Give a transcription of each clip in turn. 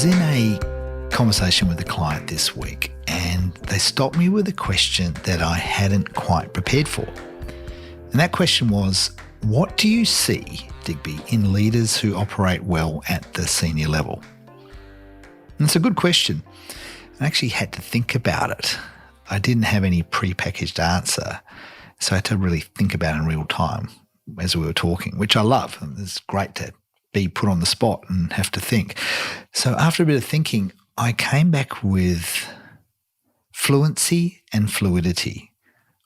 was in a conversation with a client this week and they stopped me with a question that I hadn't quite prepared for. And that question was, what do you see, Digby, in leaders who operate well at the senior level? And it's a good question. I actually had to think about it. I didn't have any pre-packaged answer, so I had to really think about it in real time as we were talking, which I love. It's great to be put on the spot and have to think. So after a bit of thinking, I came back with fluency and fluidity.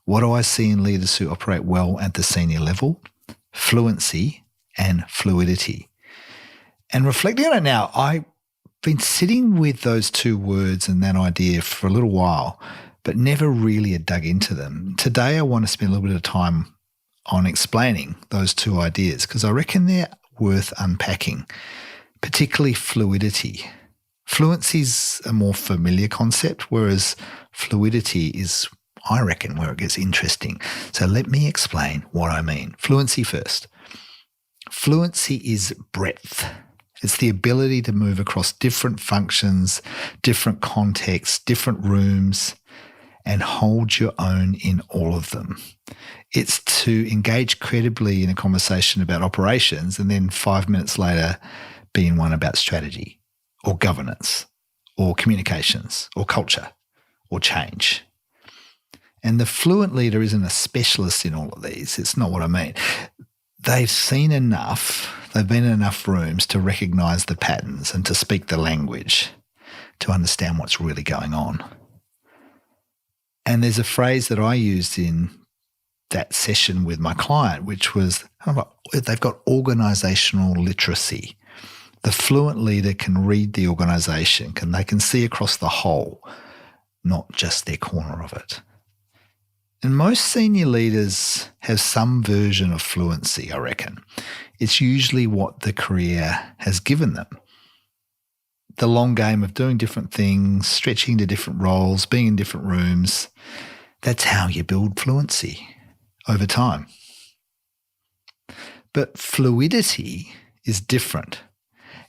What do I see in leaders who operate well at the senior level? Fluency and fluidity. And reflecting on it now, I've been sitting with those two words and that idea for a little while, but never really had dug into them. Today, I want to spend a little bit of time on explaining those two ideas because I reckon they're worth unpacking, particularly fluidity. Fluency is a more familiar concept, whereas fluidity is, I reckon, where it gets interesting. So let me explain what I mean. Fluency first. Fluency is breadth. It's the ability to move across different functions, different contexts, different rooms, and hold your own in all of them. It's to engage credibly in a conversation about operations and then 5 minutes later be in one about strategy or governance or communications or culture or change. And the fluent leader isn't a specialist in all of these. It's not what I mean. They've seen enough, they've been in enough rooms to recognise the patterns and to speak the language, to understand what's really going on. And there's a phrase that I used in that session with my client, which was, they've got organisational literacy. The fluent leader can read the organisation, they can see across the whole, not just their corner of it. And most senior leaders have some version of fluency, I reckon. It's usually what the career has given them. The long game of doing different things, stretching into different roles, being in different rooms. That's how you build fluency over time. But fluidity is different,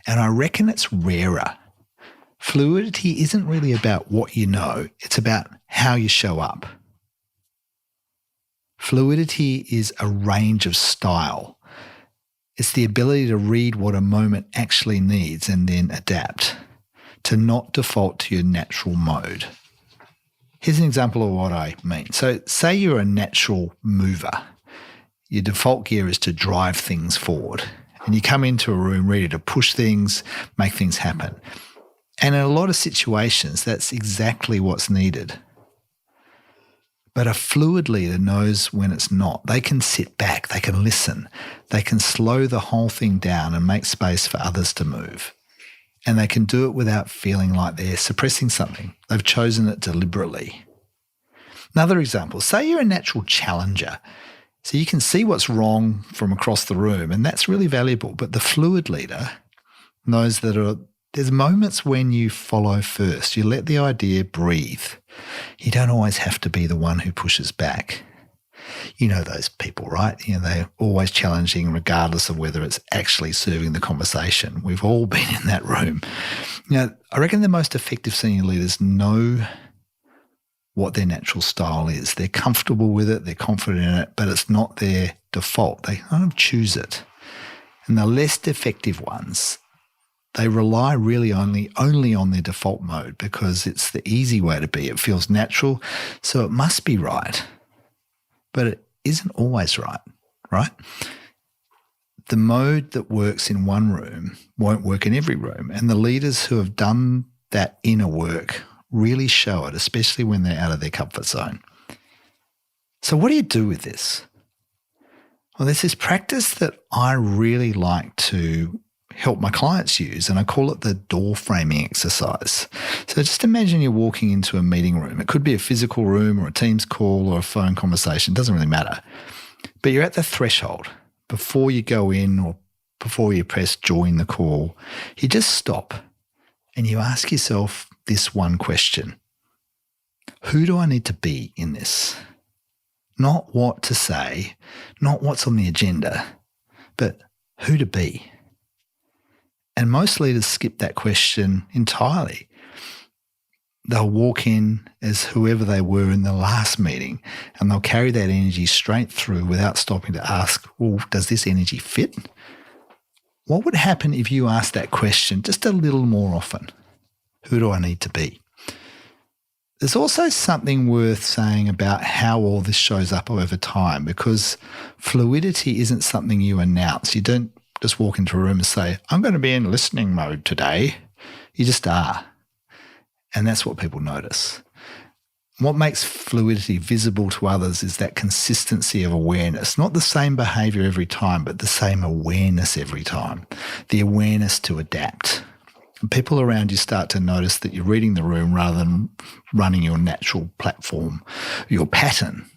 and I reckon it's rarer. Fluidity isn't really about what you know, it's about how you show up. Fluidity is a range of style. It's the ability to read what a moment actually needs and then adapt, to not default to your natural mode. Here's an example of what I mean. So say you're a natural mover. Your default gear is to drive things forward, and you come into a room ready to push things, make things happen. And in a lot of situations, that's exactly what's needed. But a fluid leader knows when it's not. They can sit back, they can listen, they can slow the whole thing down and make space for others to move. And they can do it without feeling like they're suppressing something. They've chosen it deliberately. Another example, say you're a natural challenger. So you can see what's wrong from across the room, and that's really valuable. But the fluid leader knows that there's moments when you follow first. You let the idea breathe. You don't always have to be the one who pushes back. You know those people, right? They're always challenging regardless of whether it's actually serving the conversation. We've all been in that room. I reckon the most effective senior leaders know what their natural style is. They're comfortable with it, they're confident in it, but it's not their default. They kind of choose it. And the less effective ones, they rely really only on their default mode because it's the easy way to be. It feels natural, so it must be right. But it isn't always right? The mode that works in one room won't work in every room. And the leaders who have done that inner work really show it, especially when they're out of their comfort zone. So what do you do with this? Well, there's this practice that I really like to help my clients use, and I call it the door framing exercise. So just imagine you're walking into a meeting room. It could be a physical room or a Teams call or a phone conversation. It doesn't really matter. But you're at the threshold before you go in or before you press join the call. You just stop and you ask yourself this one question. Who do I need to be in this? Not what to say, not what's on the agenda, but who to be. And most leaders skip that question entirely. They'll walk in as whoever they were in the last meeting, and they'll carry that energy straight through without stopping to ask, well, does this energy fit? What would happen if you asked that question just a little more often? Who do I need to be? There's also something worth saying about how all this shows up over time, because fluidity isn't something you announce. You don't just walk into a room and say, I'm going to be in listening mode today. You just are. And that's what people notice. What makes fluidity visible to others is that consistency of awareness, not the same behaviour every time, but the same awareness every time, the awareness to adapt. And people around you start to notice that you're reading the room rather than running your natural platform, your pattern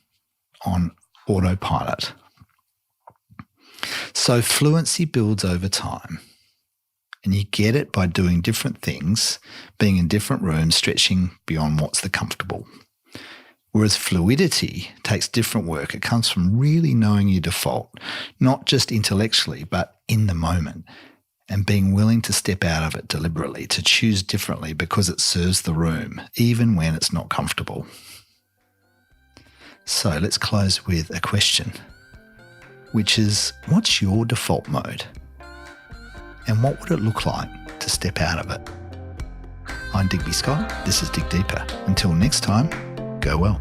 on autopilot. So fluency builds over time. And you get it by doing different things, being in different rooms, stretching beyond what's the comfortable. Whereas fluidity takes different work. It comes from really knowing your default, not just intellectually, but in the moment, and being willing to step out of it deliberately, to choose differently because it serves the room, even when it's not comfortable. So let's close with a question, which is, what's your default mode? And what would it look like to step out of it? I'm Digby Scott. This is Dig Deeper. Until next time, go well.